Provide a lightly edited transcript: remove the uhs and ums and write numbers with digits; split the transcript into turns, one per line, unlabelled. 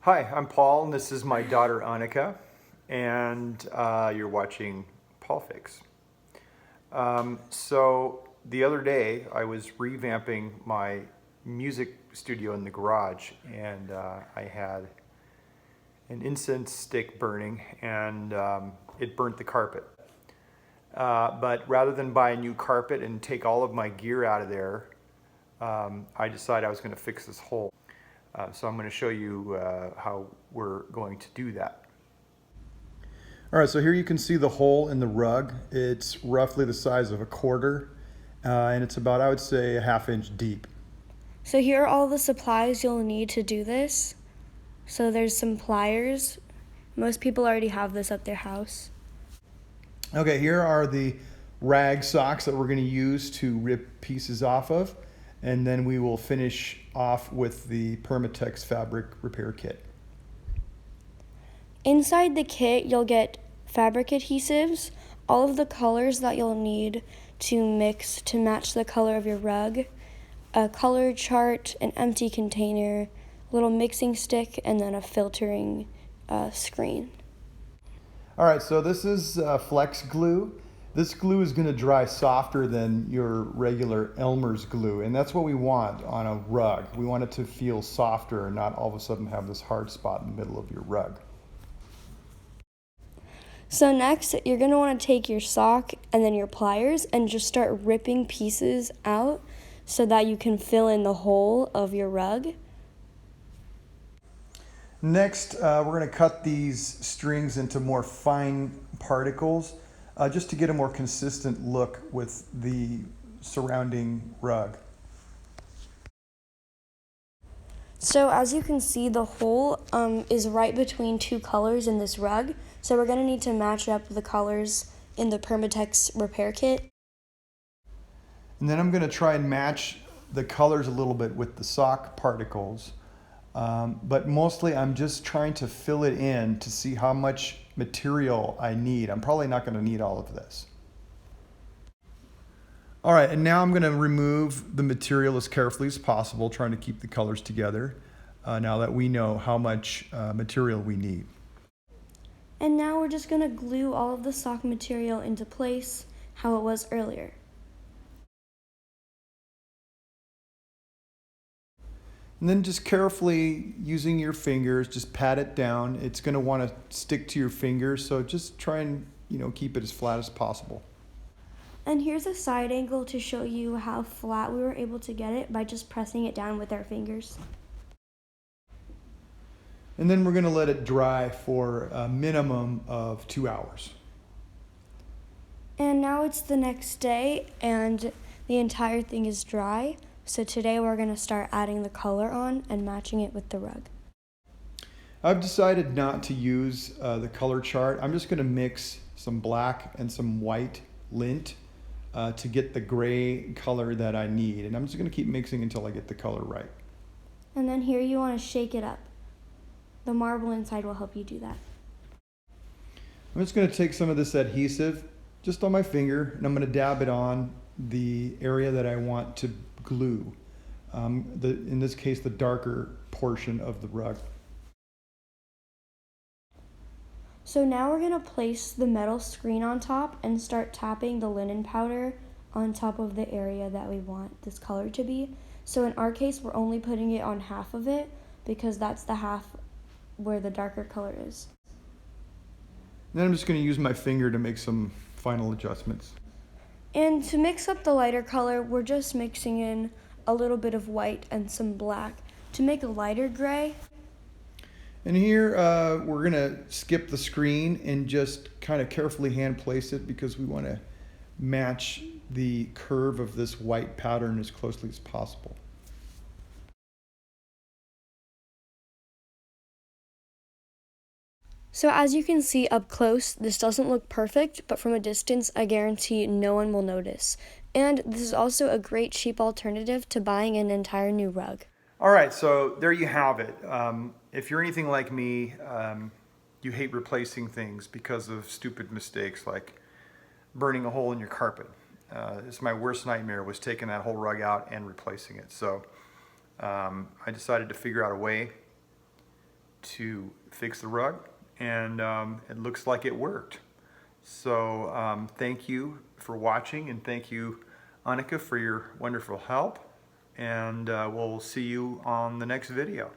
Hi, I'm Paul, and this is my daughter Annika, and you're watching Paul Fix. So the other day, I was revamping my music studio in the garage, and I had an incense stick burning, and it burnt the carpet. But rather than buy a new carpet and take all of my gear out of there, I decided I was going to fix this hole. So I'm going to show you how we're going to do that. All right, so here you can see the hole in the rug. It's roughly the size of a quarter, and it's about, I would say, a ½ inch deep.
So here are all the supplies you'll need to do this. So there's some pliers. Most people already have this at their house.
Okay, here are the rag socks that we're going to use to rip pieces off of, and then we will finish off with the Permatex fabric repair kit.
Inside the kit, you'll get fabric adhesives, all of the colors that you'll need to mix to match the color of your rug, a color chart, an empty container, a little mixing stick, and then a filtering screen.
All right, so this is Flex glue. This glue is going to dry softer than your regular Elmer's glue, and that's what we want on a rug. We want it to feel softer and not all of a sudden have this hard spot in the middle of your rug.
So next, you're going to want to take your sock and then your pliers and just start ripping pieces out so that you can fill in the hole of your rug.
Next, we're going to cut these strings into more fine particles just to get a more consistent look with the surrounding rug.
So as you can see, the hole is right between two colors in this rug. So we're going to need to match up the colors in the Permatex repair kit.
And then I'm going to try and match the colors a little bit with the sock particles. But mostly I'm just trying to fill it in to see how much material I need. I'm probably not going to need all of this. All right, and now I'm going to remove the material as carefully as possible, trying to keep the colors together now that we know how much material we need.
And now we're just going to glue all of the sock material into place how it was earlier.
And then just carefully using your fingers, just pat it down. It's going to want to stick to your fingers, so just try and keep it as flat as possible.
And here's a side angle to show you how flat we were able to get it by just pressing it down with our fingers.
And then we're going to let it dry for a minimum of 2 hours.
And now it's the next day and the entire thing is dry. So today we're going to start adding the color on and matching it with the rug.
I've decided not to use the color chart. I'm just going to mix some black and some white lint to get the gray color that I need. And I'm just going to keep mixing until I get the color right.
And then here you want to shake it up. The marble inside will help you do that.
I'm just going to take some of this adhesive just on my finger, and I'm going to dab it on the area that I want to glue. In this case, the darker portion of the rug.
So now we're going to place the metal screen on top and start tapping the linen powder on top of the area that we want this color to be. So in our case, we're only putting it on half of it because that's the half where the darker color is.
Then I'm just going to use my finger to make some final adjustments.
And to mix up the lighter color, we're just mixing in a little bit of white and some black to make a lighter gray.
And here we're going to skip the screen and just kind of carefully hand place it because we want to match the curve of this white pattern as closely as possible.
So as you can see up close, this doesn't look perfect, but from a distance, I guarantee no one will notice. And this is also a great cheap alternative to buying an entire new rug. All right, so there you have it. If you're anything like me, you hate replacing things because of stupid mistakes like burning a hole in your carpet. It's my worst nightmare was taking that whole rug out and replacing it. So I decided to figure out a way
to fix the rug, and it looks like it worked. So thank you for watching, and thank you, Annika, for your wonderful help, and we'll see you on the next video.